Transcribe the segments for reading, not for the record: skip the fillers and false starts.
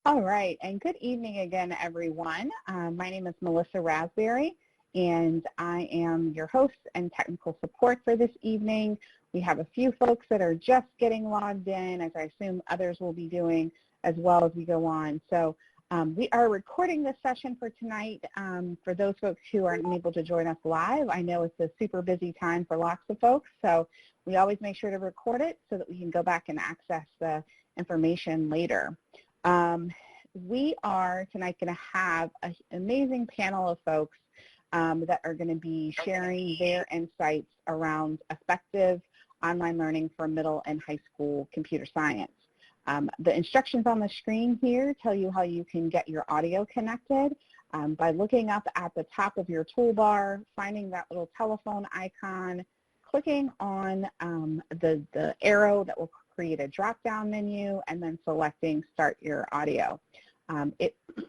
All right, and good evening again, everyone. My name is Melissa Raspberry, and I am your host and technical support for this evening. We have a few folks that are just getting logged in, as I assume others will be doing as well as we go on. So we are recording this session for tonight. For those folks who aren't able to join us live, I know it's a super busy time for lots of folks, so we always make sure to record it so that we can go back and access the information later. We are tonight going to have an amazing panel of folks that are going to be sharing their insights around effective online learning for middle and high school computer science. The instructions on the screen here tell you how you can get your audio connected by looking up at the top of your toolbar, finding that little telephone icon, clicking on the arrow that will create a drop-down menu, and then selecting Start Your Audio.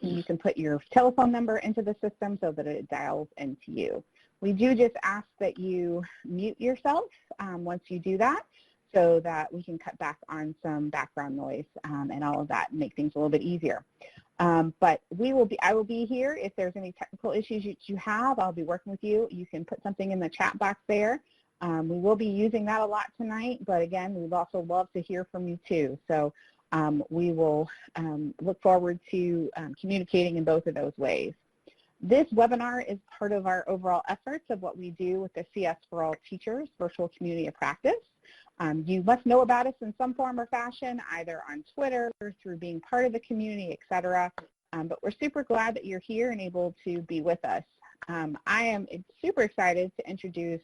You can put your telephone number into the system so that it dials into you. We do just ask that you mute yourself once you do that so that we can cut back on some background noise and all of that and make things a little bit easier. But I will be here if there's any technical issues you have. I'll be working with you. You can put something in the chat box there. We will be using that a lot tonight, but again, we'd also love to hear from you too. So we will look forward to communicating in both of those ways. This webinar is part of our overall efforts of what we do with the CS for All Teachers Virtual Community of Practice. You must know about us in some form or fashion, either on Twitter or through being part of the community, etc. But we're super glad that you're here and able to be with us. I am super excited to introduce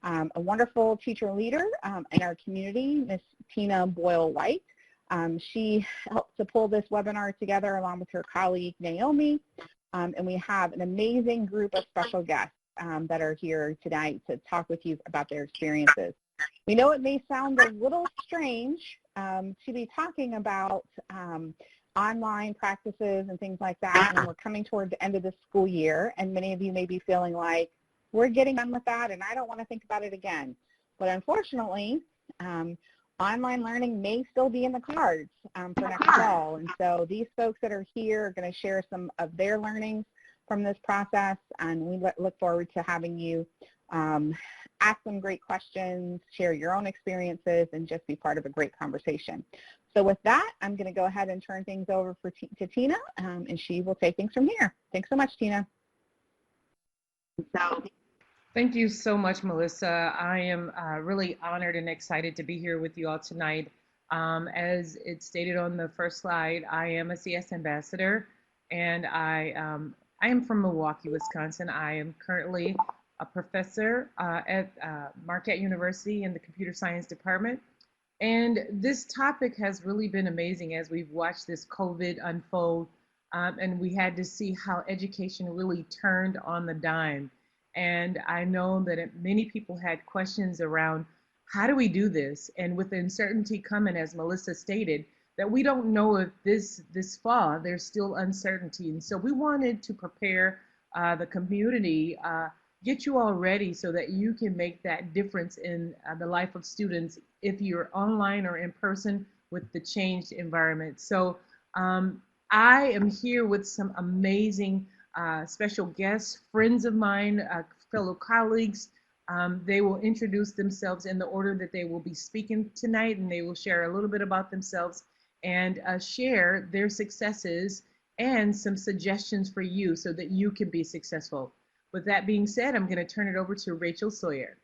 a wonderful teacher leader in our community, Miss Tina Boyle-Whyte. She helped to pull this webinar together along with her colleague Naomi, and we have an amazing group of special guests that are here tonight to talk with you about their experiences. We know it may sound a little strange to be talking about online practices and things like that when we're coming toward the end of the school year, and many of you may be feeling like, we're getting done with that and I don't want to think about it again. But unfortunately, online learning may still be in the cards for next fall. And so these folks that are here are going to share some of their learnings from this process, and we look forward to having you ask some great questions, share your own experiences, and just be part of a great conversation. So with that, I'm going to go ahead and turn things over to Tina, and she will take things from here. Thanks so much, Tina. Thank you so much, Melissa. I am really honored and excited to be here with you all tonight. As it's stated on the first slide, I am a CS ambassador, and I am from Milwaukee, Wisconsin. I am currently a professor at Marquette University in the computer science department. And this topic has really been amazing as we've watched this COVID unfold, and we had to see how education really turned on the dime. And I know that many people had questions around, how do we do this? And with the uncertainty coming, as Melissa stated, that we don't know if this fall, there's still uncertainty. And so we wanted to prepare the community, get you all ready so that you can make that difference in the life of students if you're online or in person with the changed environment. So I am here with some amazing special guests, friends of mine, fellow colleagues. They will introduce themselves in the order that they will be speaking tonight, and they will share a little bit about themselves and share their successes and some suggestions for you so that you can be successful. With that being said, I'm going to turn it over to Reigel Sawyer.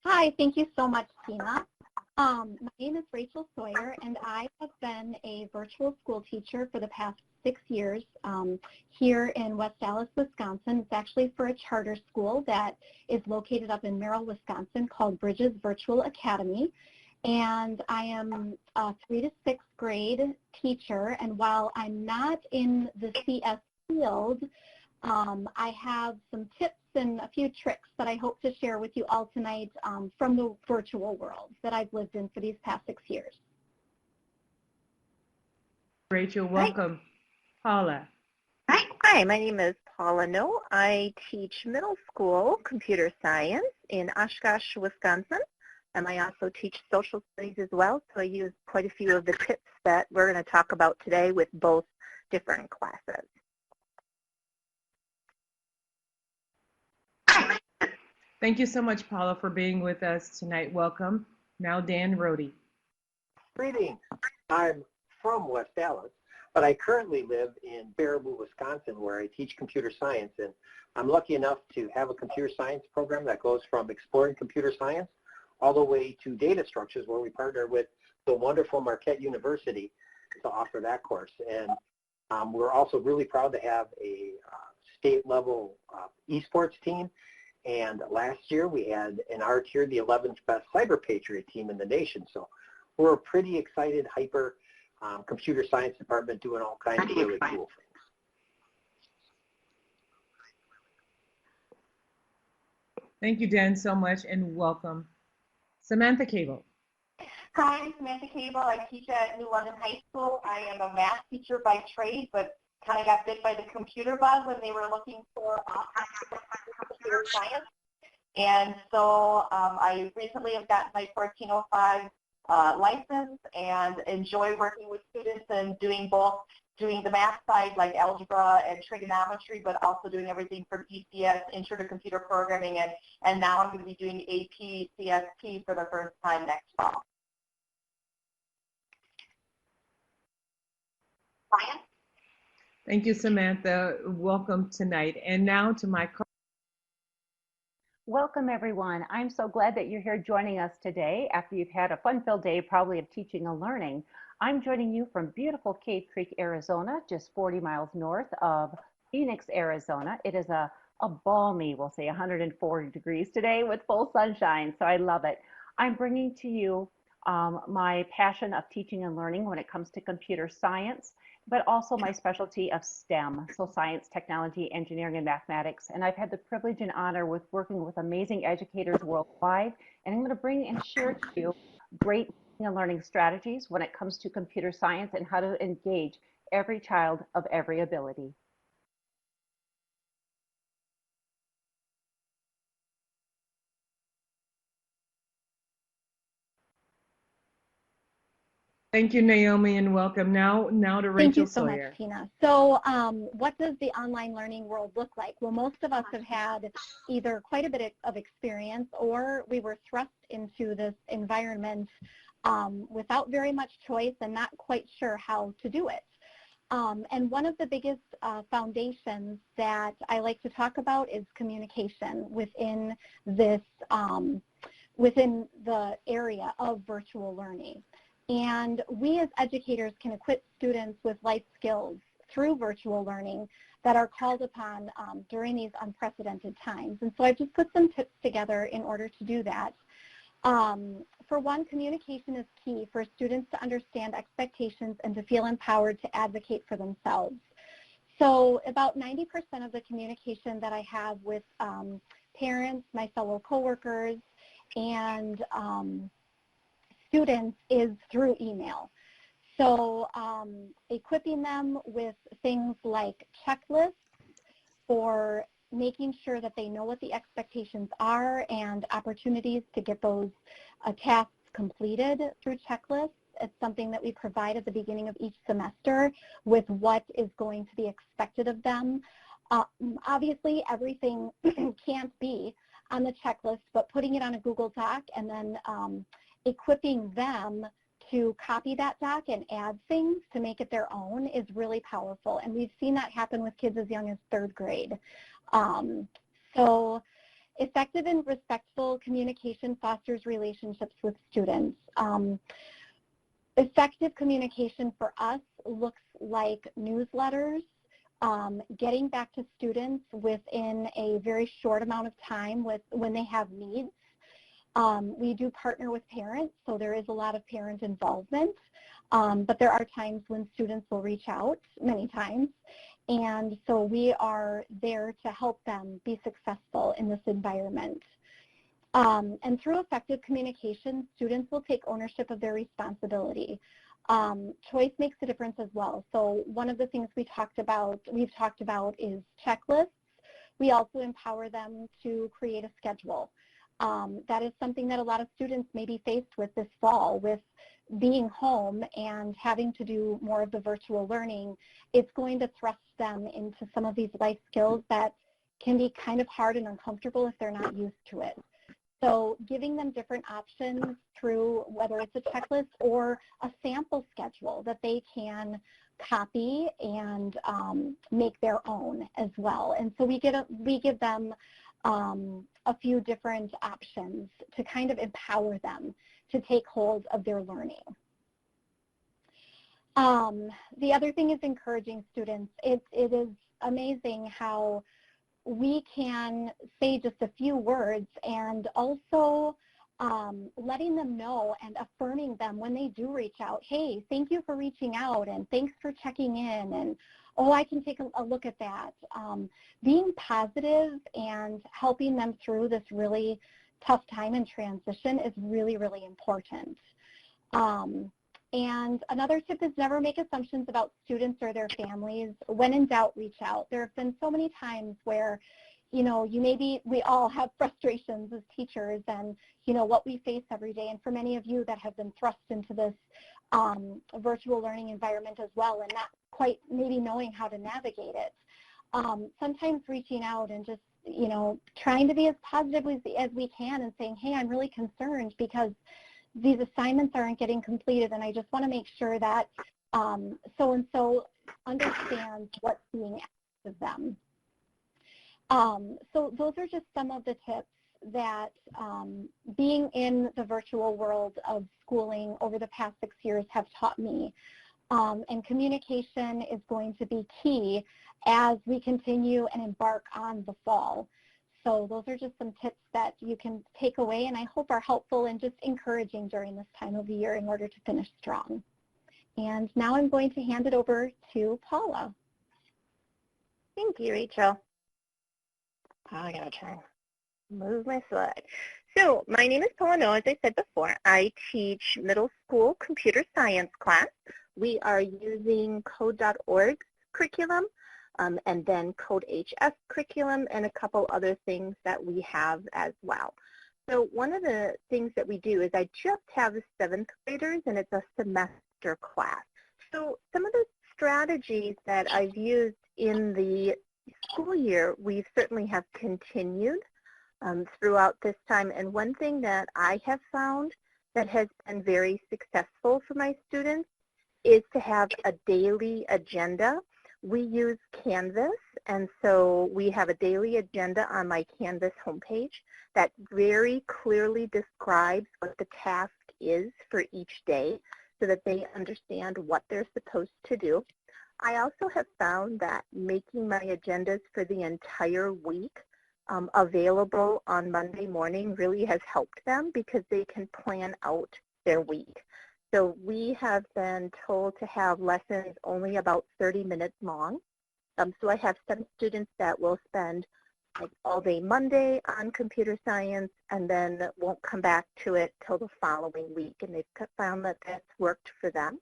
Hi, thank you so much, Tina. My name is Reigel Sawyer, and I have been a virtual school teacher for the past 6 years here in West Allis, Wisconsin. It's actually for a charter school that is located up in Merrill, Wisconsin, called Bridges Virtual Academy. And I am a 3 to 6th grade teacher, and while I'm not in the CS field, I have some tips and a few tricks that I hope to share with you all tonight from the virtual world that I've lived in for these past 6 years. Reigel, welcome. Hi. Paula. Hi, my name is Paula No. I teach middle school computer science in Oshkosh, Wisconsin, and I also teach social studies as well, so I use quite a few of the tips that we're going to talk about today with both different classes. Thank you so much, Paula, for being with us tonight. Welcome. Now, Dan Rohde. Greetings. I'm from West Dallas, but I currently live in Baraboo, Wisconsin, where I teach computer science. And I'm lucky enough to have a computer science program that goes from exploring computer science all the way to data structures, where we partner with the wonderful Marquette University to offer that course. And we're also really proud to have a state-level esports team. And last year we had in our tier the 11th best Cyber Patriot team in the nation. So we're a pretty excited, hyper computer science department doing all kinds of really cool things. Thank you, Dan, so much, and welcome. Samantha Cable. Hi, I'm Samantha Cable. I teach at New London High School. I am a math teacher by trade, but kind of got bit by the computer bug when they were looking for computer science. And so I recently have gotten my 1405 license and enjoy working with students and doing the math side like algebra and trigonometry, but also doing everything from ECS, Intro to Computer Programming, and now I'm going to be doing AP CSP for the first time next fall. Brian? Thank you, Samantha. Welcome tonight. And now to my Welcome, everyone. I'm so glad that you're here joining us today after you've had a fun-filled day probably of teaching and learning. I'm joining you from beautiful Cave Creek, Arizona, just 40 miles north of Phoenix, Arizona. It is a balmy, we'll say 104 degrees today with full sunshine, so I love it. I'm bringing to you my passion of teaching and learning when it comes to computer science, but also my specialty of STEM, so science, technology, engineering, and mathematics. And I've had the privilege and honor with working with amazing educators worldwide, and I'm going to bring and share to you great teaching and learning strategies when it comes to computer science and how to engage every child of every ability. Thank you, Naomi, and welcome. Now to Reigel Thank you so Sawyer. much, Tina. So what does the online learning world look like? Well, most of us have had either quite a bit of experience or we were thrust into this environment without very much choice and not quite sure how to do it. And one of the biggest foundations that I like to talk about is communication within this, within the area of virtual learning. And we as educators can equip students with life skills through virtual learning that are called upon during these unprecedented times. And so I've just put some tips together in order to do that. For one, communication is key for students to understand expectations and to feel empowered to advocate for themselves. So about 90% of the communication that I have with parents, my fellow coworkers, and students is through email. So equipping them with things like checklists for making sure that they know what the expectations are and opportunities to get those tasks completed through checklists. It's something that we provide at the beginning of each semester with what is going to be expected of them. Obviously, everything can't be on the checklist, but putting it on a Google Doc and then equipping them to copy that doc and add things to make it their own is really powerful. And we've seen that happen with kids as young as 3rd grade. So effective and respectful communication fosters relationships with students. Effective communication for us looks like newsletters, getting back to students within a very short amount of time when they have needs. We do partner with parents, so there is a lot of parent involvement, but there are times when students will reach out, many times, and so we are there to help them be successful in this environment. And through effective communication, students will take ownership of their responsibility. Choice makes a difference as well. So one of the things we've talked about is checklists. We also empower them to create a schedule. That is something that a lot of students may be faced with this fall with being home and having to do more of the virtual learning, it's going to thrust them into some of these life skills that can be kind of hard and uncomfortable if they're not used to it. So giving them different options through whether it's a checklist or a sample schedule that they can copy and make their own as well. And so we give them a few different options to kind of empower them to take hold of their learning. The other thing is encouraging students. It is amazing how we can say just a few words and also letting them know and affirming them when they do reach out. Hey, thank you for reaching out and thanks for checking in, and oh, I can take a look at that. Being positive and helping them through this really tough time and transition is really, really important. And another tip is never make assumptions about students or their families. When in doubt, reach out. There have been so many times where, you know, we all have frustrations as teachers and, you know, what we face every day. And for many of you that have been thrust into this virtual learning environment as well and not quite maybe knowing how to navigate it, sometimes reaching out and just, you know, trying to be as positive as we can and saying, hey, I'm really concerned because these assignments aren't getting completed and I just want to make sure that so-and-so understands what's being asked of them. So those are just some of the tips that being in the virtual world of schooling over the past 6 years have taught me. And communication is going to be key as we continue and embark on the fall. So those are just some tips that you can take away and I hope are helpful and just encouraging during this time of the year in order to finish strong. And now I'm going to hand it over to Paula. Thank you, Rachel. I gotta move my slide. So my name is Paula, as I said before. I teach middle school computer science class. We are using code.org curriculum. And then Code HS curriculum and a couple other things that we have as well. So one of the things that we do is I just have the 7th graders and it's a semester class. So some of the strategies that I've used in the school year, we certainly have continued throughout this time. And one thing that I have found that has been very successful for my students is to have a daily agenda. We use Canvas, and so we have a daily agenda on my Canvas homepage that very clearly describes what the task is for each day so that they understand what they're supposed to do. I also have found that making my agendas for the entire week available on Monday morning really has helped them because they can plan out their week. So we have been told to have lessons only about 30 minutes long. So I have some students that will spend like all day Monday on computer science and then won't come back to it till the following week. And they've found that that's worked for them.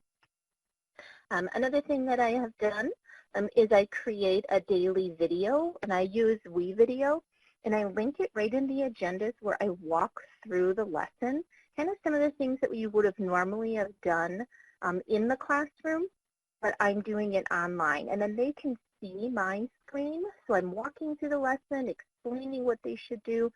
Another thing that I have done is I create a daily video, and I use WeVideo, and I link it right in the agendas where I walk through the lesson, kind of some of the things that we would have normally have done in the classroom, but I'm doing it online. And then they can see my screen. So I'm walking through the lesson, explaining what they should do,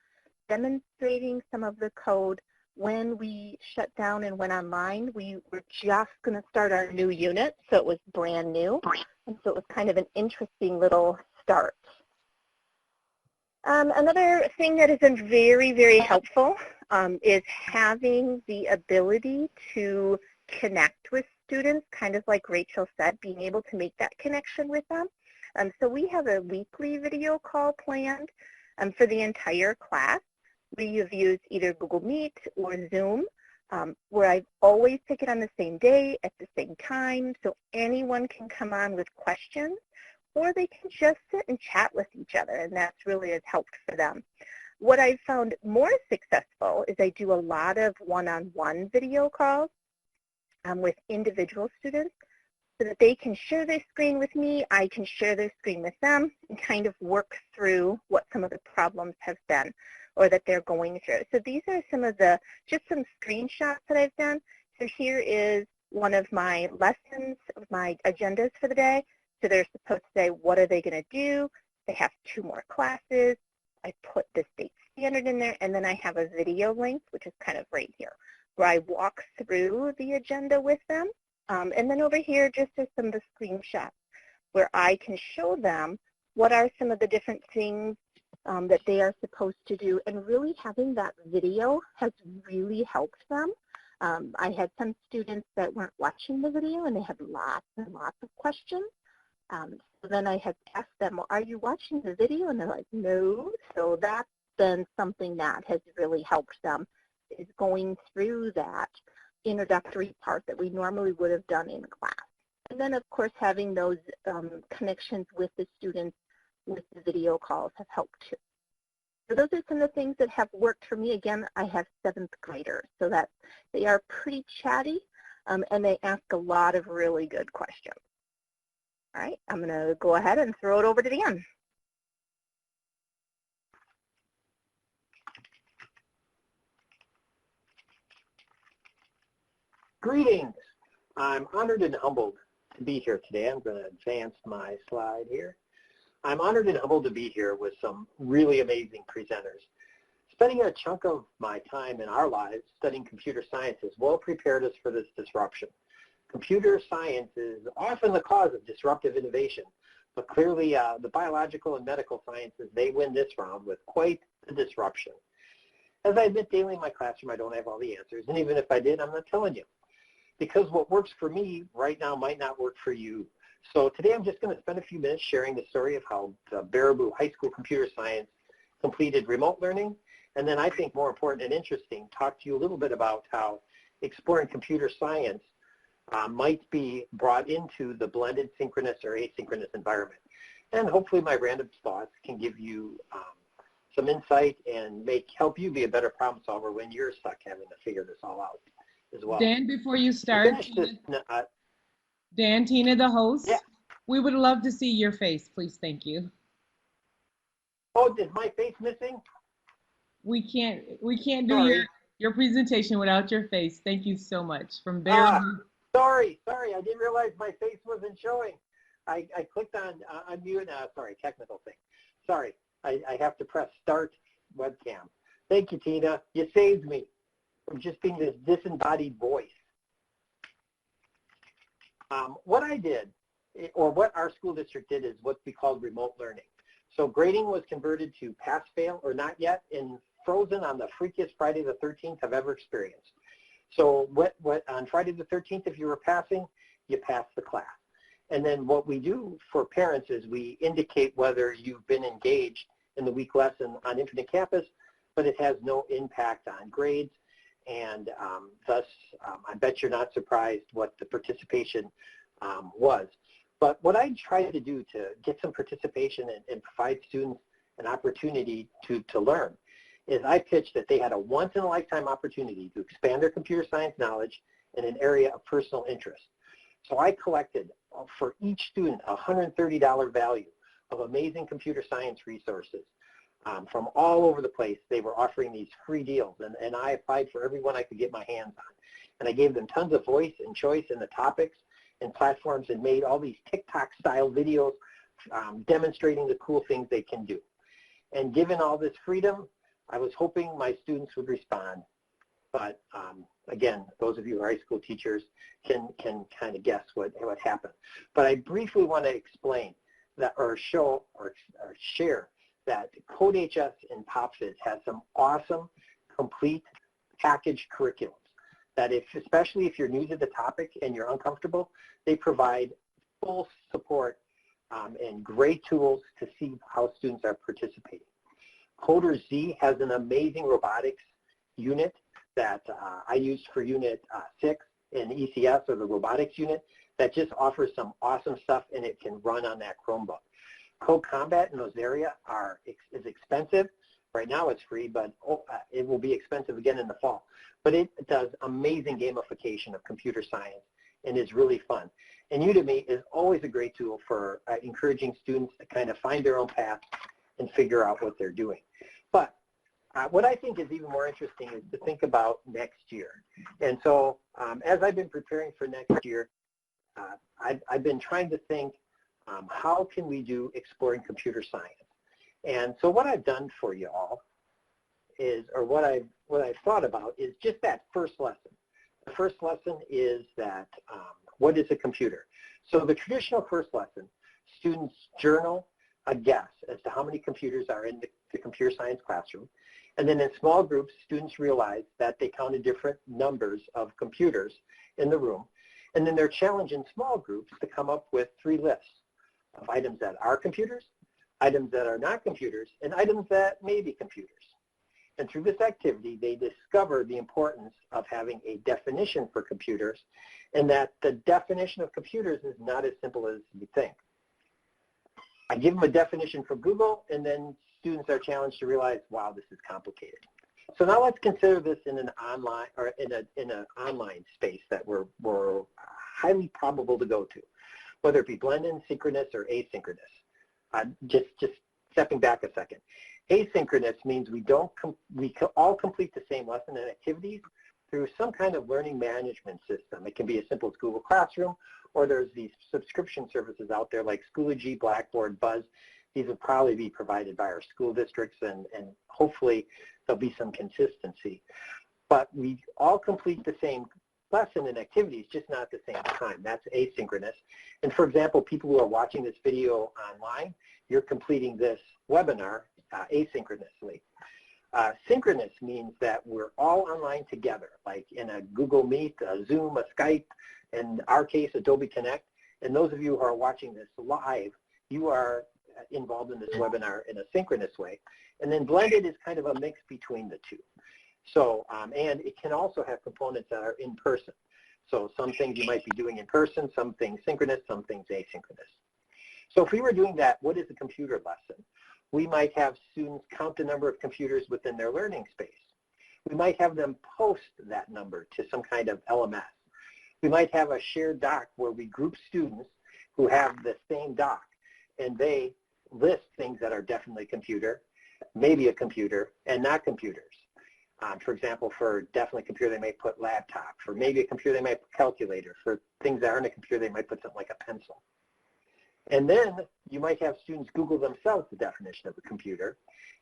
demonstrating some of the code. When we shut down and went online, we were just going to start our new unit, so it was brand new. And so it was kind of an interesting little start. Another thing that has been very, very helpful is having the ability to connect with students, kind of like Rachel said, being able to make that connection with them. So we have a weekly video call planned for the entire class. We have used either Google Meet or Zoom, where I've always picked it on the same day at the same time, so anyone can come on with questions, or they can just sit and chat with each other, and that's really has helped for them. What I've found more successful is I do a lot of one-on-one video calls with individual students so that they can share their screen with me, I can share their screen with them, and kind of work through what some of the problems have been or that they're going through. So these are some of the, just some screenshots that I've done. So here is one of my lessons, my agendas for the day. So they're supposed to say, what are they going to do? They have 2 more classes. I put the state standard in there, and then I have a video link, which is kind of right here, where I walk through the agenda with them. And then over here, just as some of the screenshots, where I can show them what are some of the different things that they are supposed to do. And really having that video has really helped them. I had some students that weren't watching the video, and they had lots and lots of questions. So then I had asked them, well, are you watching the video? And they're like, no. So that's been something that has really helped them, is going through that introductory part that we normally would have done in class. And then, of course, having those connections with the students with the video calls have helped too. So those are some of the things that have worked for me. Again, I have 7th graders, so that they are pretty chatty, and they ask a lot of really good questions. All right, I'm going to go ahead and throw it over to Dan. Greetings. I'm honored and humbled to be here today. I'm going to advance my slide here. I'm honored and humbled to be here with some really amazing presenters. Spending a chunk of my time in our lives studying computer science has well prepared us for this disruption. Computer science is often the cause of disruptive innovation, but clearly the biological and medical sciences, they win this round with quite the disruption. As I admit daily in my classroom, I don't have all the answers, and even if I did, I'm not telling you. Because what works for me right now might not work for you. So today I'm just going to spend a few minutes sharing the story of how the Baraboo High School Computer Science completed remote learning, and then I think more important and interesting, talk to you a little bit about how exploring computer science might be brought into the blended synchronous or asynchronous environment. And hopefully my random thoughts can give you some insight and help you be a better problem solver when you're stuck having to figure this all out as well. Dan, before you start, Dan, Tina, the host, yeah. We would love to see your face, please. Thank you. Oh, is my face missing? We can't do your presentation without your face. Thank you so much. From Baraboo. Sorry, I didn't realize my face wasn't showing. I clicked on unmute, sorry, technical thing. Sorry, I have to press start webcam. Thank you, Tina. You saved me from just being this disembodied voice. What I did, or what our school district did, is what we called remote learning. So grading was converted to pass, fail, or not yet, and frozen on the freakiest Friday the 13th I've ever experienced. So on Friday the 13th, if you were passing, you passed the class. And then what we do for parents is we indicate whether you've been engaged in the week lesson on Infinite Campus, but it has no impact on grades. And thus, I bet you're not surprised what the participation was. But what I tried to do to get some participation and provide students an opportunity to learn is I pitched that they had a once-in-a-lifetime opportunity to expand their computer science knowledge in an area of personal interest. So I collected for each student a $130 value of amazing computer science resources from all over the place. They were offering these free deals, and I applied for every one I could get my hands on. And I gave them tons of voice and choice in the topics and platforms, and made all these TikTok-style videos demonstrating the cool things they can do. And given all this freedom, I was hoping my students would respond. But again, those of you who are high school teachers can kind of guess what happened. But I briefly want to explain that, or show or share that CodeHS and PopFizz has some awesome, complete packaged curriculums that especially if you're new to the topic and you're uncomfortable, they provide full support and great tools to see how students are participating. Coder Z has an amazing robotics unit that I used for Unit 6 in ECS, or the robotics unit, that just offers some awesome stuff, and it can run on that Chromebook. Code Combat in those areas is expensive. Right now it's free, but it will be expensive again in the fall. But it does amazing gamification of computer science and is really fun. And Udemy is always a great tool for encouraging students to kind of find their own path and figure out what they're doing. But What I think is even more interesting is to think about next year. And so as I've been preparing for next year, I've been trying to think, how can we do exploring computer science? And so what I've done for you all is, or what I've thought about is just that first lesson. The first lesson is that, what is a computer? So the traditional first lesson, students journal a guess as to how many computers are in the computer science classroom. And then in small groups, students realize that they counted different numbers of computers in the room. And then they're challenged in small groups to come up with 3 lists of items that are computers, items that are not computers, and items that may be computers. And through this activity, they discover the importance of having a definition for computers, and that the definition of computers is not as simple as you think. I give them a definition from Google, and then students are challenged to realize, wow, this is complicated. So now let's consider this in an online, or in an online space that we're highly probable to go to, whether it be blended, synchronous, or asynchronous. Just stepping back a second. Asynchronous means we all complete the same lesson and activities through some kind of learning management system. It can be as simple as Google Classroom, or there's these subscription services out there like Schoology, Blackboard, Buzz. These will probably be provided by our school districts, and hopefully there'll be some consistency. But we all complete the same lesson and activities, just not at the same time. That's asynchronous. And for example, people who are watching this video online, you're completing this webinar asynchronously. Synchronous means that we're all online together, like in a Google Meet, a Zoom, a Skype, in our case, Adobe Connect. And those of you who are watching this live, you are involved in this webinar in a synchronous way. And then blended is kind of a mix between the two. So, and it can also have components that are in person. So some things you might be doing in person, some things synchronous, some things asynchronous. So if we were doing that, what is a computer lesson? We might have students count the number of computers within their learning space. We might have them post that number to some kind of LMS. We might have a shared doc where we group students who have the same doc, and they list things that are definitely computer, maybe a computer, and not computers. For example, for definitely computer, they may put laptop. For maybe a computer, they might put calculator. For things that aren't a computer, they might put something like a pencil. And then you might have students Google themselves the definition of a computer,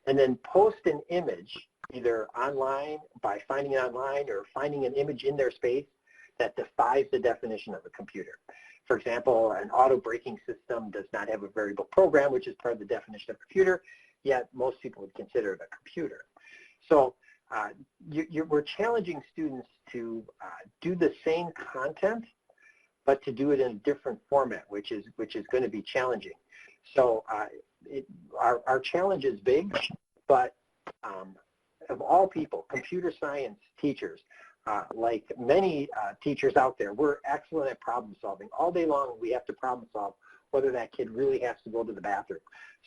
and then post an image either online by finding it online or finding an image in their space that defies the definition of a computer. For example, an auto braking system does not have a variable program, which is part of the definition of a computer, yet most people would consider it a computer. So we're challenging students to do the same content, but to do it in a different format, which is going to be challenging. So our challenge is big, but of all people, computer science teachers, like many teachers out there, we're excellent at problem solving. All day long we have to problem solve whether that kid really has to go to the bathroom.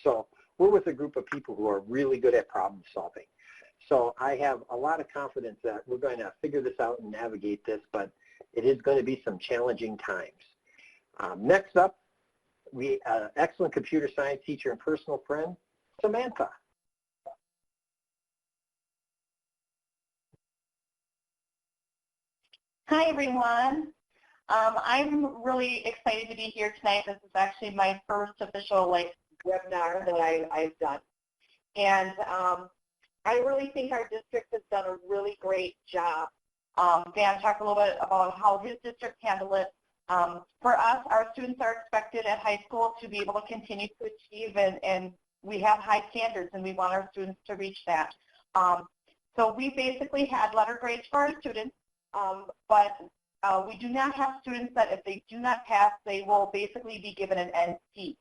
So we're with a group of people who are really good at problem solving. So I have a lot of confidence that we're going to figure this out and navigate this, but it is going to be some challenging times. Next up, we excellent computer science teacher and personal friend, Samantha. Hi, everyone. I'm really excited to be here tonight. This is actually my first official webinar that I've done. And I really think our district has done a really great job. Dan talked a little bit about how his district handled it. For us, our students are expected at high school to be able to continue to achieve, and we have high standards, and we want our students to reach that. So we basically had letter grades for our students, but we do not have students that if they do not pass, they will basically be given an NC.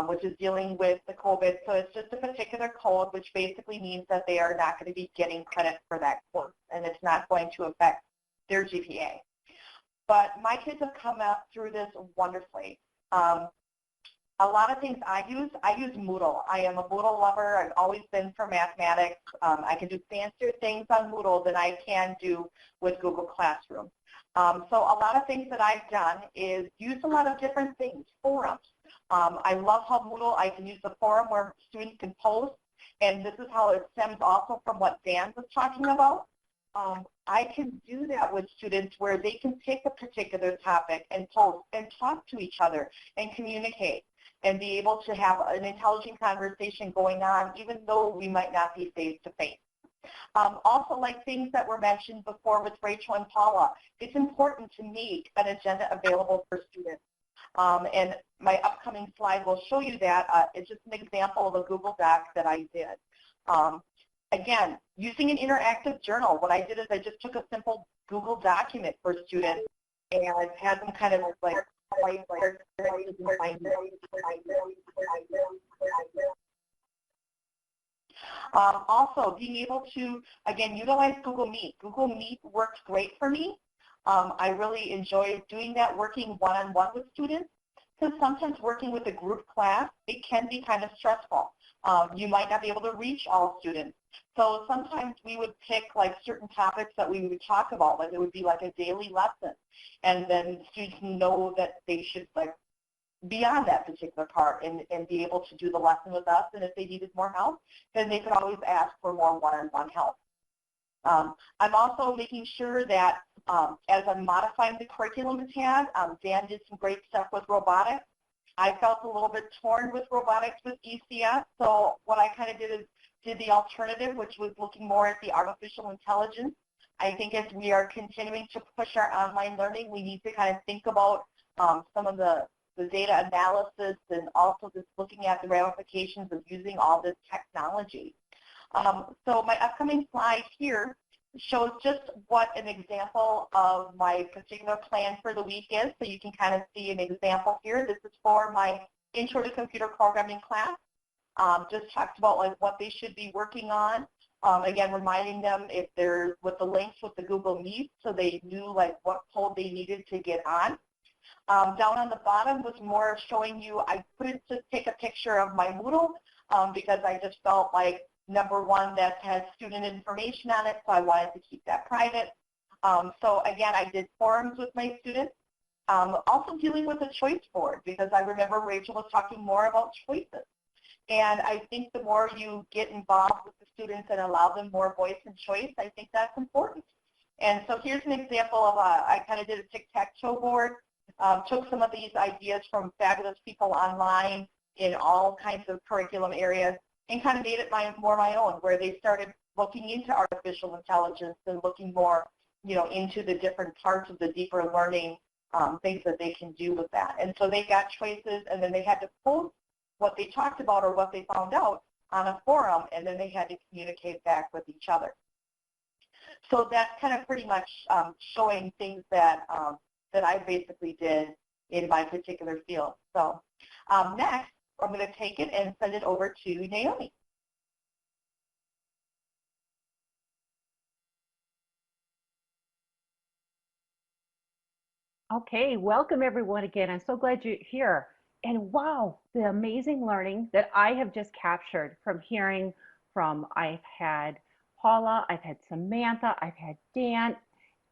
Which is dealing with the COVID. So it's just a particular code, which basically means that they are not going to be getting credit for that course, and it's not going to affect their GPA. But my kids have come up through this wonderfully. A lot of things I use Moodle. I am a Moodle lover. I've always been for mathematics. I can do fancier things on Moodle than I can do with Google Classroom. So a lot of things that I've done is use a lot of different things, forums. I love how Moodle, I can use the forum where students can post, And this is how it stems also from what Dan was talking about. I can do that with students where they can take a particular topic and post and talk to each other and communicate and be able to have an intelligent conversation going on even though we might not be face-to-face. Also, like things that were mentioned before with Rachel and Paula, it's important to make an agenda available for students. And my upcoming slide will show you that. It's just an example of a Google Doc that I did. Again, using an interactive journal, what I did is I just took a simple Google document for students and had them kind of like also, being able to, again, utilize Google Meet. Google Meet works great for me. I really enjoy doing that, working one-on-one with students, because sometimes working with a group class, it can be kind of stressful. You might not be able to reach all students. So sometimes we would pick like certain topics that we would talk about, like it would be like a daily lesson. And then students know that they should like be on that particular part and be able to do the lesson with us. And if they needed more help, then they could always ask for more one-on-one help. I'm also making sure that as I'm modifying the curriculum it's had, Dan did some great stuff with robotics. I felt a little bit torn with robotics with ECS, so what I kind of did the alternative, which was looking more at the artificial intelligence. I think as we are continuing to push our online learning, we need to kind of think about some of the data analysis and also just looking at the ramifications of using all this technology. So my upcoming slide here shows just what an example of my particular plan for the week is. So you can kind of see an example here. This is for my Intro to Computer Programming class. Just talked about like what they should be working on. Again, reminding them if there's with the links with the Google Meet, so they knew like what code they needed to get on. Down on the bottom was more showing you, I couldn't just take a picture of my Moodle because I just felt like, number one, that has student information on it, so I wanted to keep that private. So again, I did forums with my students. Also dealing with a choice board because I remember Rachel was talking more about choices. And I think the more you get involved with the students and allow them more voice and choice, I think that's important. And so here's an example of I kind of did a tic-tac-toe board, took some of these ideas from fabulous people online in all kinds of curriculum areas and kind of made it more my own, where they started looking into artificial intelligence and looking more, into the different parts of the deeper learning things that they can do with that. And so they got choices, and then they had to post what they talked about or what they found out on a forum, and then they had to communicate back with each other. So that's kind of pretty much showing things that that I basically did in my particular field. So next, I'm going to take it and send it over to Naomi. Okay, welcome everyone again. I'm so glad you're here. And wow, the amazing learning that I have just captured from hearing from, I've had Paula, I've had Samantha, I've had Dan.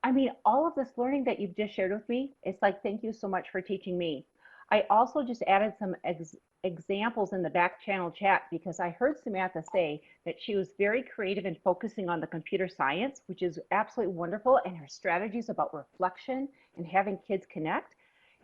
I mean, all of this learning that you've just shared with me, it's like, thank you so much for teaching me. I also just added some examples in the back channel chat because I heard Samantha say that she was very creative in focusing on the computer science, which is absolutely wonderful, and her strategies about reflection and having kids connect.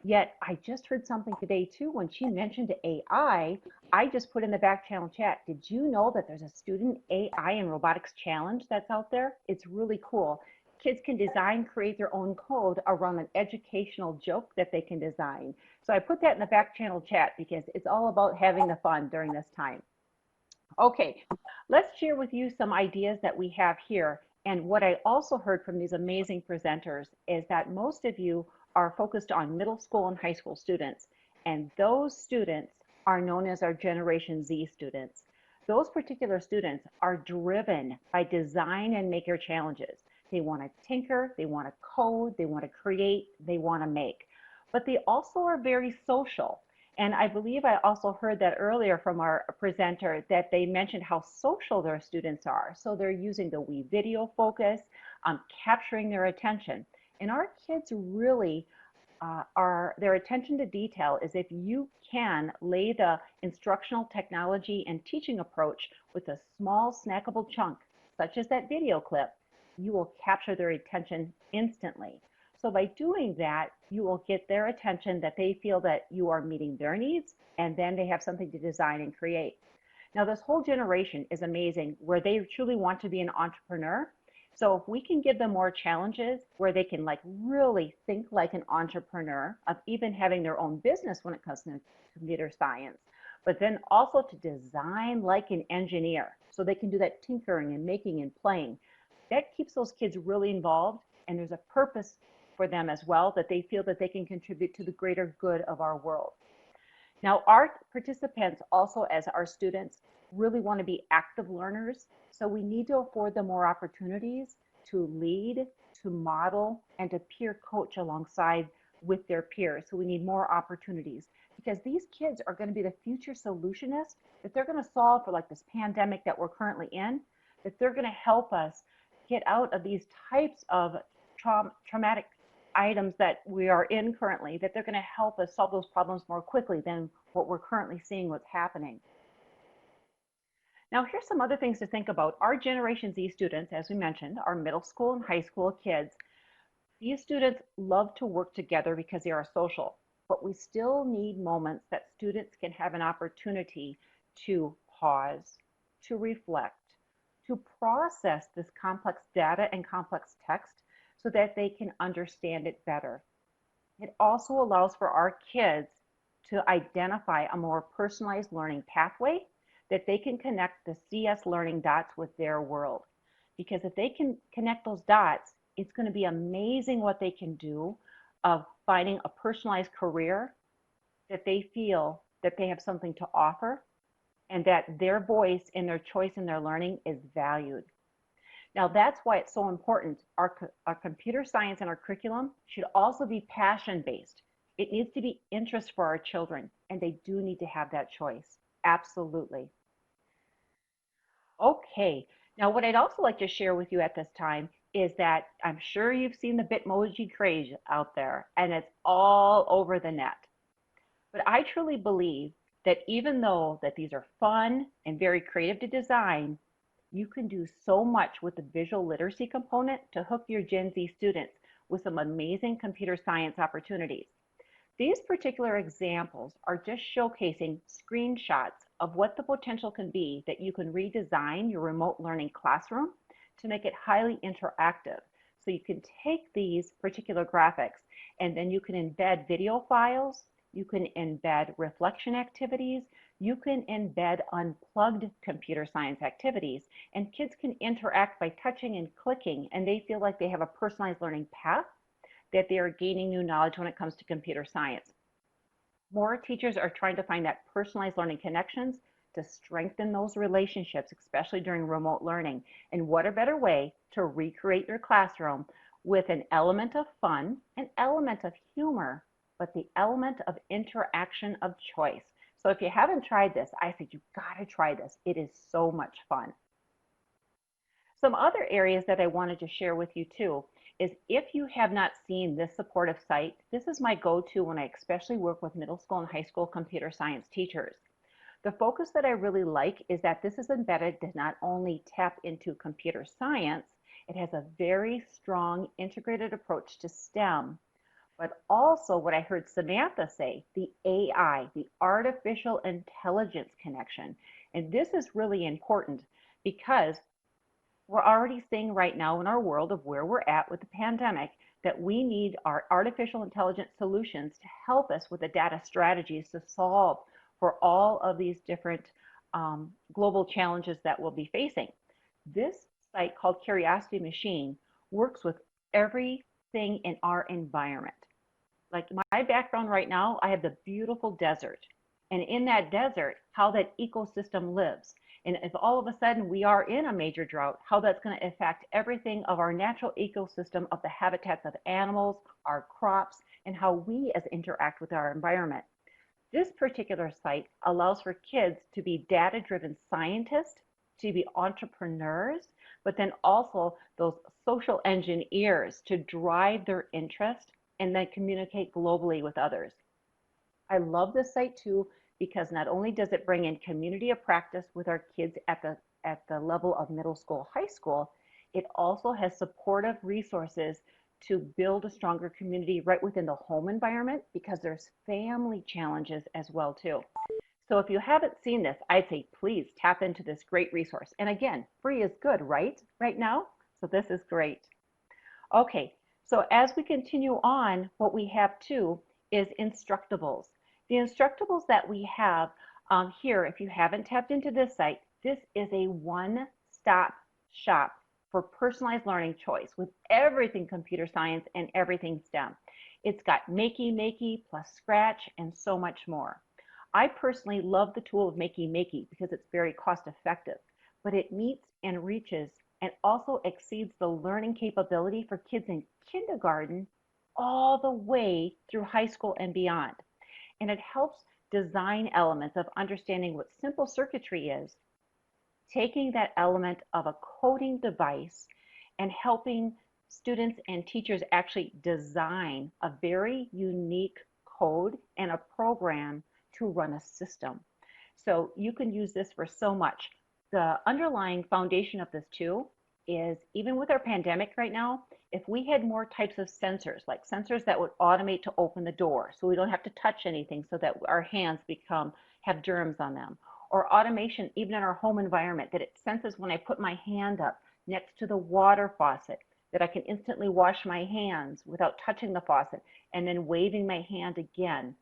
Yet I just heard something today too when she mentioned AI. I just put in the back channel chat, did you know that there's a student AI and robotics challenge that's out there? It's really cool. Kids can design, create their own code around an educational joke that they can design. So I put that in the back channel chat because it's all about having the fun during this time. Okay, let's share with you some ideas that we have here. And what I also heard from these amazing presenters is that most of you are focused on middle school and high school students. And those students are known as our Generation Z students. Those particular students are driven by design and maker challenges. They want to tinker, they want to code, they want to create, they want to make. But they also are very social. And I believe I also heard that earlier from our presenter that they mentioned how social their students are. So they're using the We Video focus, capturing their attention. And our kids really their attention to detail is if you can lay the instructional technology and teaching approach with a small snackable chunk, such as that video clip, you will capture their attention instantly. So by doing that, you will get their attention that they feel that you are meeting their needs, and then they have something to design and create. Now, this whole generation is amazing where they truly want to be an entrepreneur. So if we can give them more challenges where they can like really think like an entrepreneur of even having their own business when it comes to computer science, but then also to design like an engineer so they can do that tinkering and making and playing. That keeps those kids really involved, and there's a purpose for them as well that they feel that they can contribute to the greater good of our world. Now, our participants also, as our students, really want to be active learners, so we need to afford them more opportunities to lead, to model, and to peer coach alongside with their peers. So we need more opportunities because these kids are going to be the future solutionists that they're going to solve for like this pandemic that we're currently in, that they're going to help us get out of these types of traumatic items that we are in currently, that they're going to help us solve those problems more quickly than what we're currently seeing what's happening. Now, here's some other things to think about. Our Generation Z students, as we mentioned, are middle school and high school kids. These students love to work together because they are social, but we still need moments that students can have an opportunity to pause, to reflect, to process this complex data and complex text so that they can understand it better. It also allows for our kids to identify a more personalized learning pathway that they can connect the CS learning dots with their world. Because if they can connect those dots, it's going to be amazing what they can do of finding a personalized career that they feel that they have something to offer and that their voice and their choice in their learning is valued. Now, that's why it's so important. Our computer science and our curriculum should also be passion-based. It needs to be interest for our children, and they do need to have that choice. Absolutely. Okay, now what I'd also like to share with you at this time is that I'm sure you've seen the Bitmoji craze out there, and it's all over the net. But I truly believe that even though that these are fun and very creative to design, you can do so much with the visual literacy component to hook your Gen Z students with some amazing computer science opportunities. These particular examples are just showcasing screenshots of what the potential can be that you can redesign your remote learning classroom to make it highly interactive. So you can take these particular graphics and then you can embed video files, you can embed reflection activities, you can embed unplugged computer science activities, and kids can interact by touching and clicking, and they feel like they have a personalized learning path, that they are gaining new knowledge when it comes to computer science. More teachers are trying to find that personalized learning connections to strengthen those relationships, especially during remote learning. And what a better way to recreate your classroom with an element of fun, an element of humor, but the element of interaction of choice. So if you haven't tried this, I think you've got to try this. It is so much fun. Some other areas that I wanted to share with you too is if you have not seen this supportive site, this is my go-to when I especially work with middle school and high school computer science teachers. The focus that I really like is that this is embedded to not only tap into computer science, it has a very strong integrated approach to STEM, but also what I heard Samantha say, the AI, the artificial intelligence connection. And this is really important because we're already seeing right now in our world of where we're at with the pandemic that we need our artificial intelligence solutions to help us with the data strategies to solve for all of these different global challenges that we'll be facing. This site called Curiosity Machine works with everything in our environment. Like my background right now, I have the beautiful desert. And in that desert, how that ecosystem lives. And if all of a sudden we are in a major drought, how that's going to affect everything of our natural ecosystem of the habitats of animals, our crops, and how we as interact with our environment. This particular site allows for kids to be data-driven scientists, to be entrepreneurs, but then also those social engineers to drive their interest and then communicate globally with others. I love this site too because not only does it bring in community of practice with our kids at the level of middle school, high school, it also has supportive resources to build a stronger community right within the home environment because there's family challenges as well too. So if you haven't seen this, I'd say please tap into this great resource. And again, free is good, right? Right now? So this is great. Okay, so as we continue on, what we have too is Instructables. The Instructables that we have here, if you haven't tapped into this site, this is a one-stop shop for personalized learning choice with everything computer science and everything STEM. It's got Makey plus Scratch and so much more. I personally love the tool of Makey because it's very cost effective, but it meets and reaches and also exceeds the learning capability for kids in kindergarten all the way through high school and beyond. And it helps design elements of understanding what simple circuitry is, taking that element of a coding device and helping students and teachers actually design a very unique code and a program to run a system. So you can use this for so much. The underlying foundation of this too is even with our pandemic right now, if we had more types of sensors, like sensors that would automate to open the door so we don't have to touch anything so that our hands have germs on them, or automation even in our home environment that it senses when I put my hand up next to the water faucet that I can instantly wash my hands without touching the faucet and then waving my hand again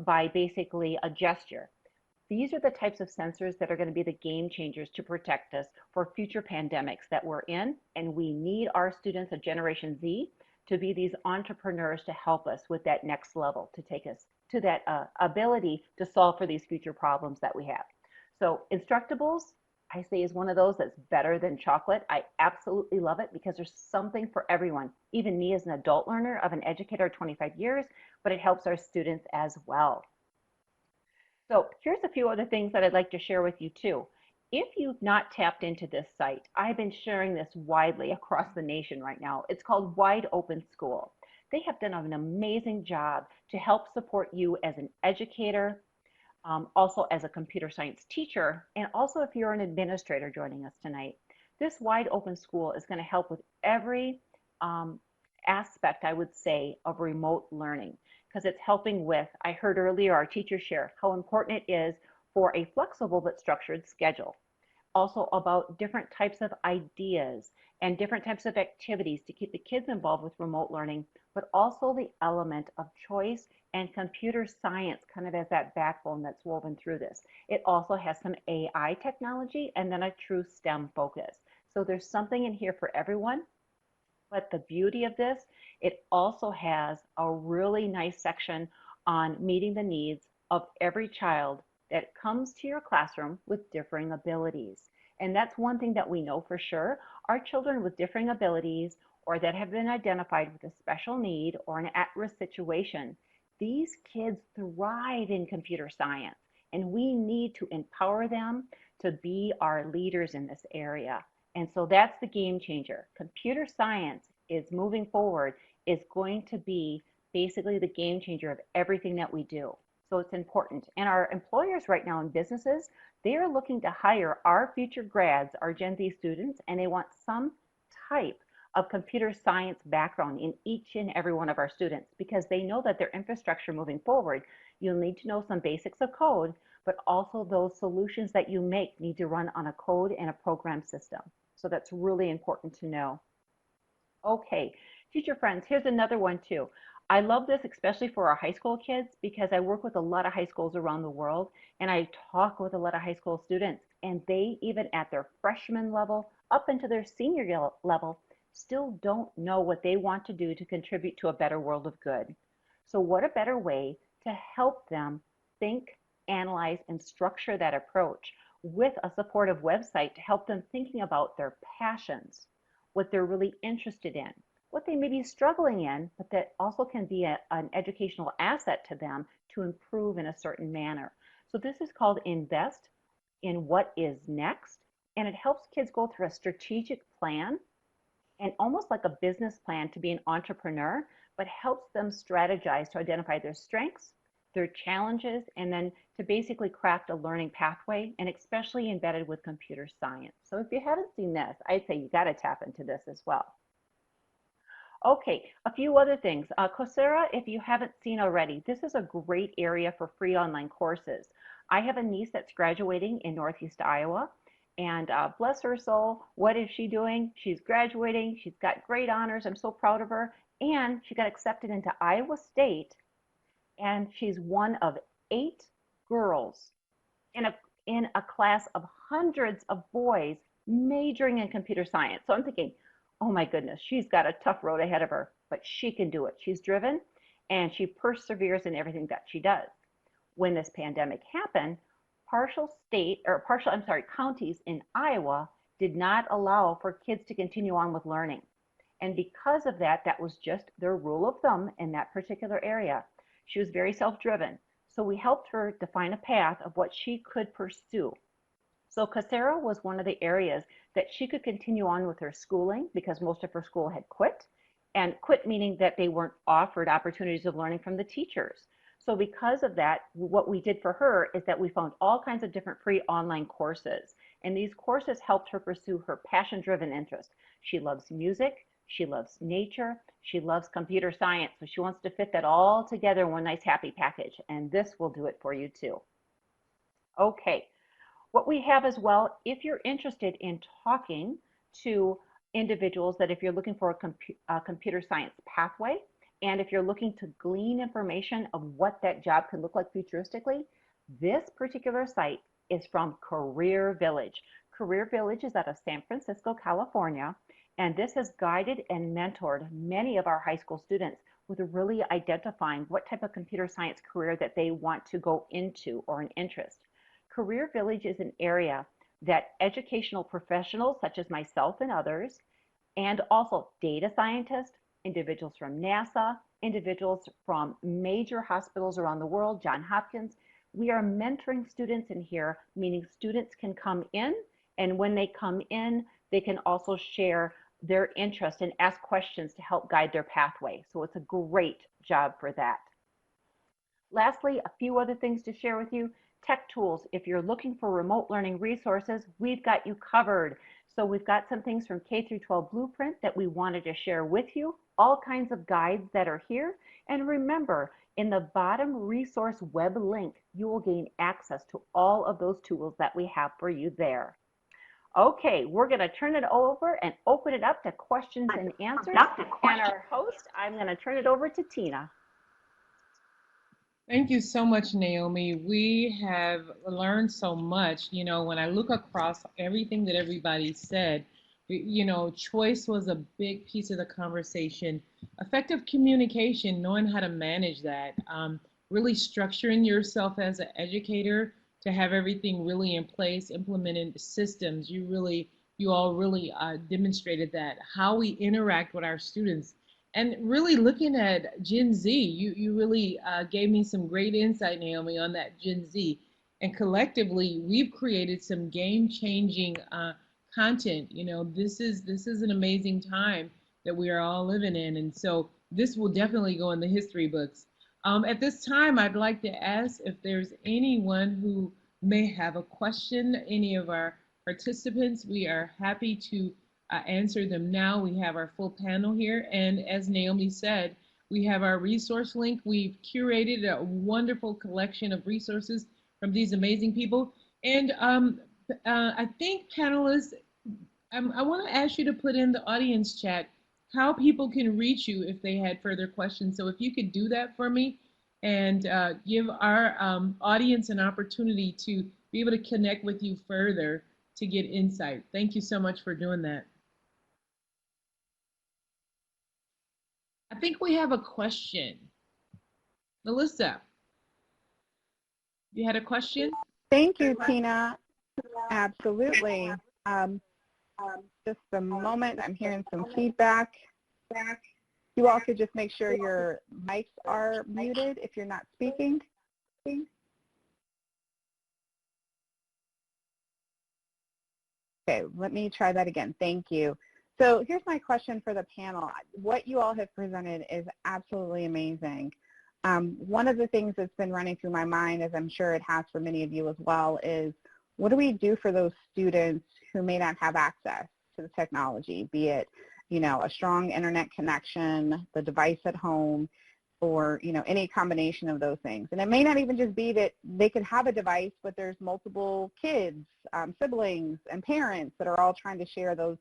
by basically a gesture. These are the types of sensors that are going to be the game changers to protect us for future pandemics that we're in, and we need our students of Generation Z to be these entrepreneurs to help us with that next level, to take us to that ability to solve for these future problems that we have. So Instructables, I say, is one of those that's better than chocolate. I absolutely love it because there's something for everyone, even me as an adult learner of an educator of 25 years, but it helps our students as well. So here's a few other things that I'd like to share with you too. If you've not tapped into this site, I've been sharing this widely across the nation right now. It's called Wide Open School. They have done an amazing job to help support you as an educator, also as a computer science teacher, and also if you're an administrator joining us tonight. This Wide Open School is going to help with every aspect, I would say, of remote learning, because it's helping with, I heard earlier our teacher share how important it is for a flexible but structured schedule. Also about different types of ideas and different types of activities to keep the kids involved with remote learning, but also the element of choice and computer science kind of as that backbone that's woven through this. It also has some AI technology and then a true STEM focus. So there's something in here for everyone. But the beauty of this, it also has a really nice section on meeting the needs of every child that comes to your classroom with differing abilities. And that's one thing that we know for sure. Our children with differing abilities or that have been identified with a special need or an at-risk situation, these kids thrive in computer science. And we need to empower them to be our leaders in this area. And so that's the game changer. Computer science is moving forward, is going to be basically the game changer of everything that we do. So it's important. And our employers right now in businesses, they are looking to hire our future grads, our Gen Z students, and they want some type of computer science background in each and every one of our students because they know that their infrastructure moving forward, you'll need to know some basics of code, but also those solutions that you make need to run on a code and a program system. So that's really important to know. Okay, teacher friends, here's another one too. I love this especially for our high school kids because I work with a lot of high schools around the world and I talk with a lot of high school students, and they even at their freshman level up into their senior level still don't know what they want to do to contribute to a better world of good. So what a better way to help them think, analyze, and structure that approach with a supportive website to help them thinking about their passions, what they're really interested in, what they may be struggling in, but that also can be an educational asset to them to improve in a certain manner. So this is called Invest in What Is Next, and it helps kids go through a strategic plan and almost like a business plan to be an entrepreneur, but helps them strategize to identify their strengths, their challenges, and then to basically craft a learning pathway, and especially embedded with computer science. So if you haven't seen this, I'd say you got to tap into this as well. Okay, a few other things. Coursera, if you haven't seen already, this is a great area for free online courses. I have a niece that's graduating in Northeast Iowa, and bless her soul, what is she doing? She's graduating, she's got great honors, I'm so proud of her, and she got accepted into Iowa State, and she's one of 8 girls in a class of hundreds of boys majoring in computer science. So I'm thinking, oh my goodness, she's got a tough road ahead of her, but she can do it. She's driven and she perseveres in everything that she does. When this pandemic happened, counties in Iowa did not allow for kids to continue on with learning. And because of that, that was just their rule of thumb in that particular area. She was very self-driven. So we helped her define a path of what she could pursue. So Coursera was one of the areas that she could continue on with her schooling because most of her school had quit, and quit meaning that they weren't offered opportunities of learning from the teachers. So because of that, what we did for her is that we found all kinds of different free online courses, and these courses helped her pursue her passion-driven interest. She loves music, she loves nature, she loves computer science, so she wants to fit that all together in one nice happy package, and this will do it for you too. Okay. What we have as well, if you're interested in talking to individuals that if you're looking for a computer science pathway, and if you're looking to glean information of what that job could look like futuristically, this particular site is from Career Village. Career Village is out of San Francisco, California, and this has guided and mentored many of our high school students with really identifying what type of computer science career that they want to go into or an interest. Career Village is an area that educational professionals such as myself and others, and also data scientists, individuals from NASA, individuals from major hospitals around the world, Johns Hopkins, we are mentoring students in here, meaning students can come in, and when they come in, they can also share their interest and ask questions to help guide their pathway. So it's a great job for that. Lastly, a few other things to share with you. Tech tools, if you're looking for remote learning resources, we've got you covered. So we've got some things from K-12 Blueprint that we wanted to share with you, all kinds of guides that are here. And remember, in the bottom resource web link, you will gain access to all of those tools that we have for you there. Okay, we're going to turn it over and open it up to questions and answers. And our host, I'm going to turn it over to Tina. Thank you so much, Naomi. We have learned so much. You know, when I look across everything that everybody said, you know, choice was a big piece of the conversation. Effective communication, knowing how to manage that, really structuring yourself as an educator to have everything really in place, implementing systems. You all really demonstrated that, how we interact with our students. And really looking at Gen Z, you really gave me some great insight, Naomi, on that Gen Z. And collectively, we've created some game-changing content. You know, this is an amazing time that we are all living in. And so this will definitely go in the history books. At this time, I'd like to ask if there's anyone who may have a question, any of our participants. We are happy to answer them now. We have our full panel here, and as Naomi said, we have our resource link. We've curated a wonderful collection of resources from these amazing people. And I think panelists, I want to ask you to put in the audience chat how people can reach you if they had further questions. So if you could do that for me and give our audience an opportunity to be able to connect with you further to get insight. Thank you so much for doing that. I think we have a question. Melissa, you had a question? Thank you, Tina. Absolutely. Just a moment, I'm hearing some feedback. You all could just make sure your mics are muted if you're not speaking. Okay, let me try that again. Thank you. So here's my question for the panel. What you all have presented is absolutely amazing. One of the things that's been running through my mind, as I'm sure it has for many of you as well, is what do we do for those students who may not have access to the technology, be it, you know, a strong internet connection, the device at home, or, you know, any combination of those things. And it may not even just be that they could have a device, but there's multiple kids, siblings, and parents that are all trying to share those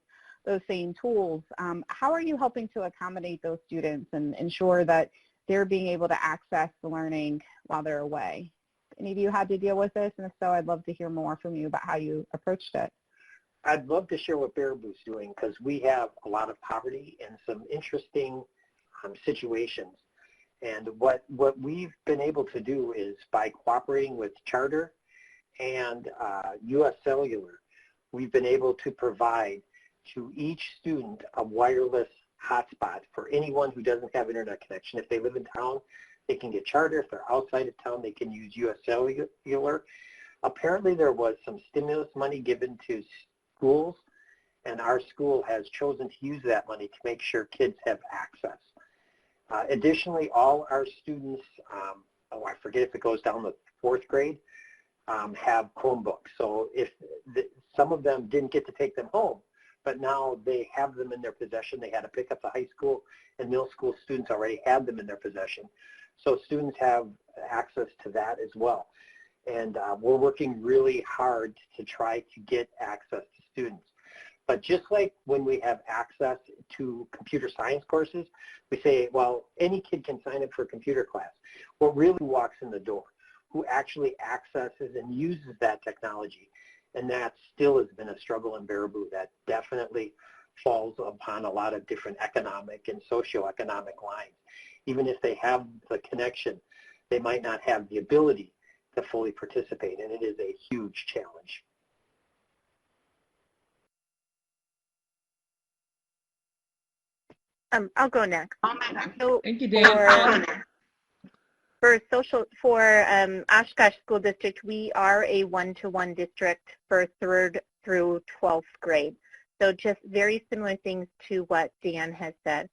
same tools. How are you helping to accommodate those students and ensure that they're being able to access the learning while they're away? Any of you had to deal with this? And if so, I'd love to hear more from you about how you approached it. I'd love to share what Baraboo's doing because we have a lot of poverty and some interesting situations. And what we've been able to do is by cooperating with Charter and U.S. Cellular, we've been able to provide to each student a wireless hotspot for anyone who doesn't have internet connection. If they live in town, they can get Charter. If they're outside of town, they can use U.S. Cellular. Apparently there was some stimulus money given to schools, and our school has chosen to use that money to make sure kids have access. Additionally, all our students, I forget if it goes down to 4th grade, have Chromebooks. So if some of them didn't get to take them home, but now they have them in their possession. They had to pick up the high school and middle school students already had them in their possession. So students have access to that as well. And we're working really hard to try to get access to students. But just like when we have access to computer science courses, we say, well, any kid can sign up for a computer class. What really walks in the door, who actually accesses and uses that technology. And that still has been a struggle in Baraboo that definitely falls upon a lot of different economic and socioeconomic lines. Even if they have the connection, they might not have the ability to fully participate, and it is a huge challenge. I'll go next. So Thank you, Dan. for Oshkosh School District, we are a one-to-one district for 3rd through 12th grade. So just very similar things to what Dan has said.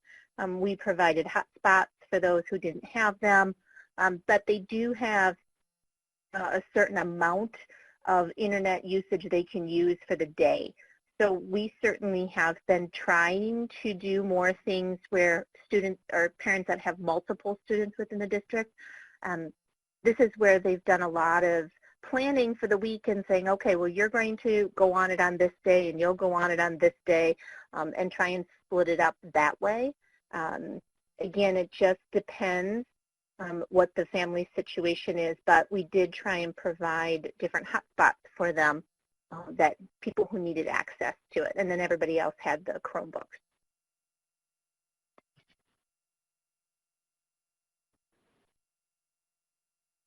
We provided hotspots for those who didn't have them, but they do have a certain amount of internet usage they can use for the day. So we certainly have been trying to do more things where students or parents that have multiple students within the district. This is where they've done a lot of planning for the week and saying, okay, well, you're going to go on it on this day and you'll go on it on this day, and try and split it up that way. Again, it just depends what the family situation is, but we did try and provide different hotspots for them, that people who needed access to it, and then everybody else had the Chromebooks.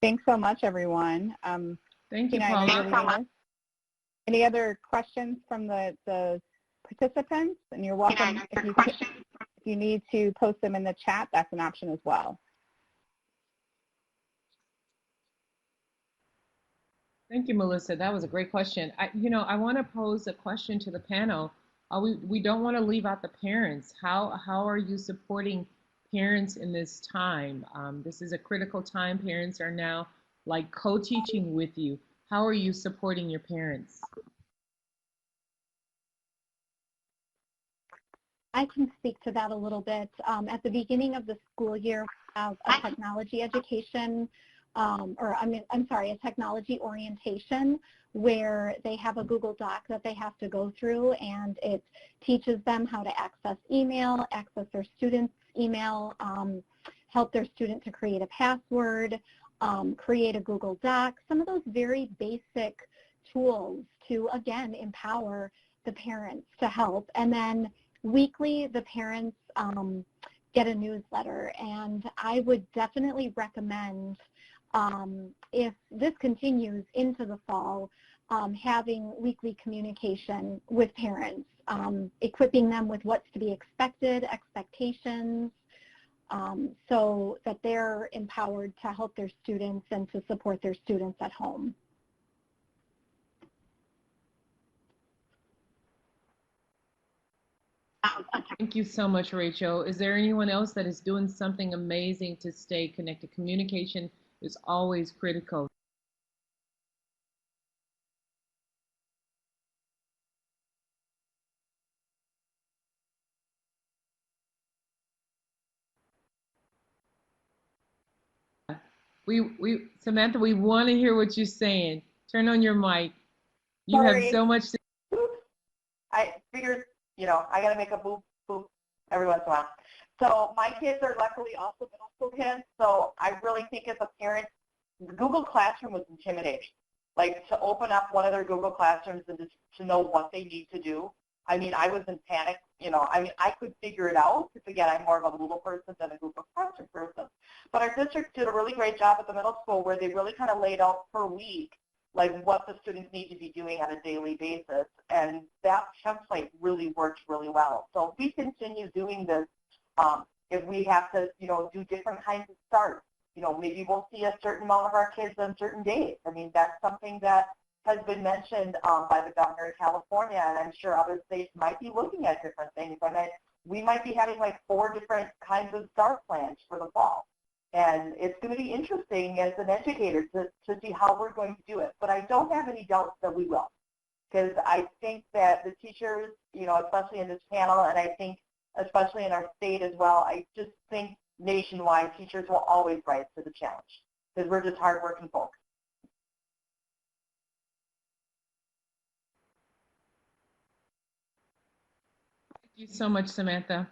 Thanks so much, everyone. Thank you, Tina, Paula. Any other questions from the participants? And you're welcome, if you need to post them in the chat, that's an option as well. Thank you, Melissa. That was a great question. I want to pose a question to the panel. We don't want to leave out the parents. How are you supporting parents in this time? This is a critical time. Parents are now like co-teaching with you. How are you supporting your parents? I can speak to that a little bit. At the beginning of the school year, we have a technology education, a technology orientation where they have a Google Doc that they have to go through, and it teaches them how to access email, access their students' email, help their student to create a password, create a Google Doc, some of those very basic tools to, again, empower the parents to help. And then weekly, the parents get a newsletter, and I would definitely recommend, if this continues into the fall, having weekly communication with parents, equipping them with what's to be expected, expectations, so that they're empowered to help their students and to support their students at home. Thank you so much, Rachel. Is there anyone else that is doing something amazing to stay connected? Communication is always critical. Samantha, we want to hear what you're saying. Turn on your mic. You have Sorry. so much to. Oops. I figured, I got to make a boop, boop every once in a while. So my kids are luckily also middle school kids, so I really think as a parent, Google Classroom was intimidating. Like to open up one of their Google Classrooms and just to know what they need to do. I mean, I was in panic. I could figure it out because, again, I'm more of a Google person than a Google Classroom person. But our district did a really great job at the middle school where they really kind of laid out per week like what the students need to be doing on a daily basis. And that template really worked really well. So if we continue doing this, if we have to, do different kinds of starts, maybe we'll see a certain amount of our kids on certain days. I mean, that's something that has been mentioned by the governor of California, and I'm sure other states might be looking at different things. And we might be having like 4 different kinds of start plans for the fall. And it's going to be interesting as an educator to see how we're going to do it. But I don't have any doubts that we will. Because I think that the teachers, especially in this panel, and I think especially in our state as well, I just think nationwide teachers will always rise to the challenge. Because we're just hardworking folks. Thank you so much, Samantha.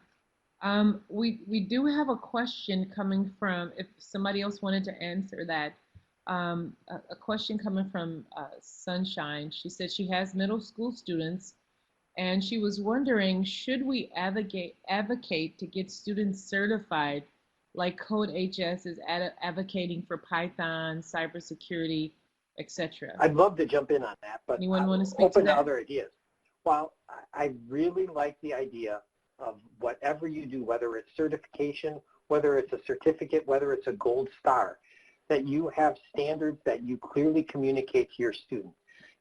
We do have a question coming from, if somebody else wanted to answer that, a question coming from Sunshine. She said she has middle school students, and she was wondering, should we advocate to get students certified, like Code HS is advocating for Python, cybersecurity, etc.? I'd love to jump in on that, but Anyone want to speak open to that? other ideas. Well, I really like the idea of whatever you do, whether it's certification, whether it's a certificate, whether it's a gold star, that you have standards that you clearly communicate to your students.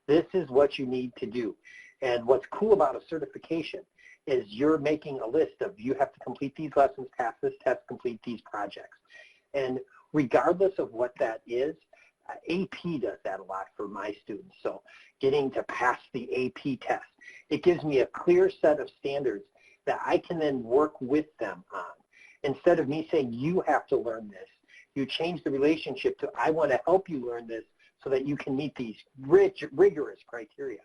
This is what you need to do. And what's cool about a certification is you're making a list of you have to complete these lessons, pass this test, complete these projects. And regardless of what that is, AP does that a lot for my students. So getting to pass the AP test, it gives me a clear set of standards that I can then work with them on. Instead of me saying, you have to learn this, you change the relationship to, I want to help you learn this so that you can meet these rigorous criteria.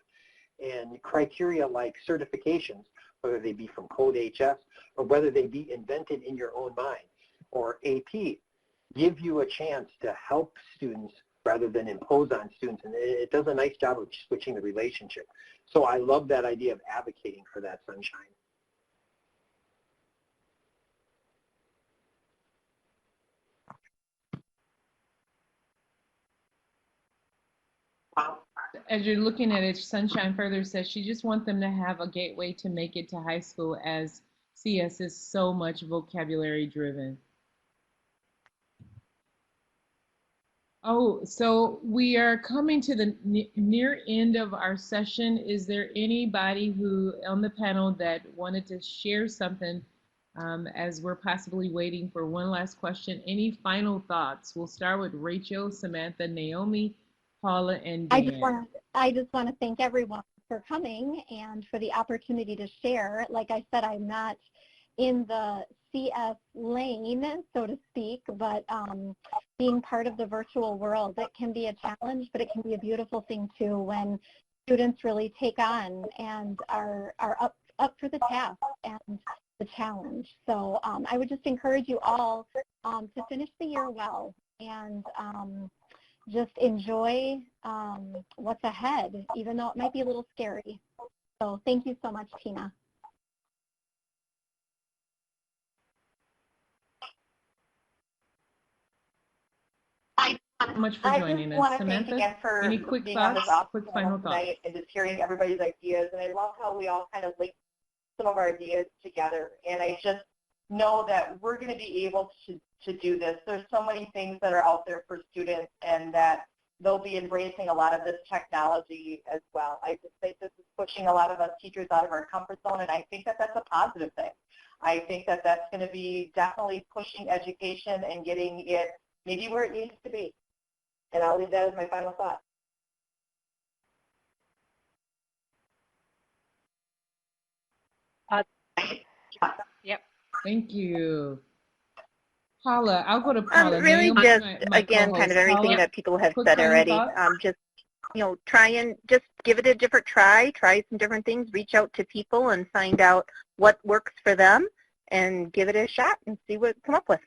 And criteria like certifications, whether they be from Code HS or whether they be invented in your own mind, or AP, give you a chance to help students rather than impose on students. And it does a nice job of switching the relationship. So I love that idea of advocating for that, Sunshine. As you're looking at it, Sunshine further says she just wants them to have a gateway to make it to high school, as CS is so much vocabulary driven. Oh, so we are coming to the near end of our session. Is there anybody who on the panel that wanted to share something as we're possibly waiting for one last question? Any final thoughts? We'll start with Rachel, Samantha, Naomi, Paula, and Dan. I just want to thank everyone for coming and for the opportunity to share. Like I said, I'm not in the CS lane, so to speak, but being part of the virtual world, it can be a challenge, but it can be a beautiful thing too when students really take on and are up for the task and the challenge. So I would just encourage you all to finish the year well and just enjoy what's ahead, even though it might be a little scary. So thank you so much, Tina. So much for joining us. Samantha, any quick thoughts, quick final thoughts? And just hearing everybody's ideas. And I love how we all kind of link some of our ideas together. And I just know that we're going to be able to do this. There's so many things that are out there for students and that they'll be embracing a lot of this technology as well. I just think this is pushing a lot of us teachers out of our comfort zone, and I think that that's a positive thing. I think that that's going to be definitely pushing education and getting it maybe where it needs to be. And I'll leave that as my final thought. Yep. Thank you. Paula, I'll go to Paula. Really Naomi, just, my again, kind co-host. of everything Paula, that people have quick said final already. thoughts? Just, you know, try and just give it a different try some different things, reach out to people and find out what works for them and give it a shot and see what come up with.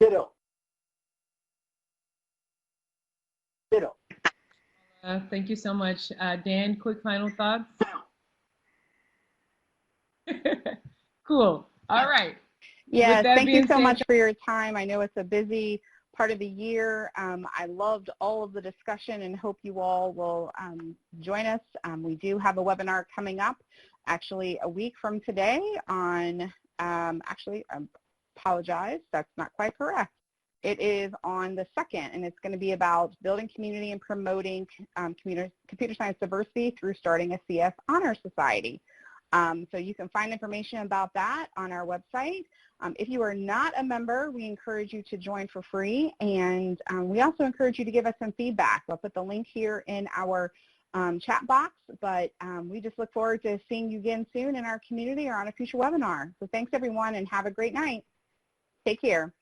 Ditto. Ditto. Thank you so much. Dan, quick final thoughts? Cool. All right. Yes, thank you so much for your time. I know it's a busy part of the year. I loved all of the discussion and hope you all will join us. We do have a webinar coming up actually a week from today on, actually, I apologize, that's not quite correct. It is on the 2nd, and it's going to be about building community and promoting computer science diversity through starting a CS Honor Society. So you can find information about that on our website. If you are not a member, we encourage you to join for free, and we also encourage you to give us some feedback. I'll put the link here in our chat box, but we just look forward to seeing you again soon in our community or on a future webinar. So thanks, everyone, and have a great night. Take care.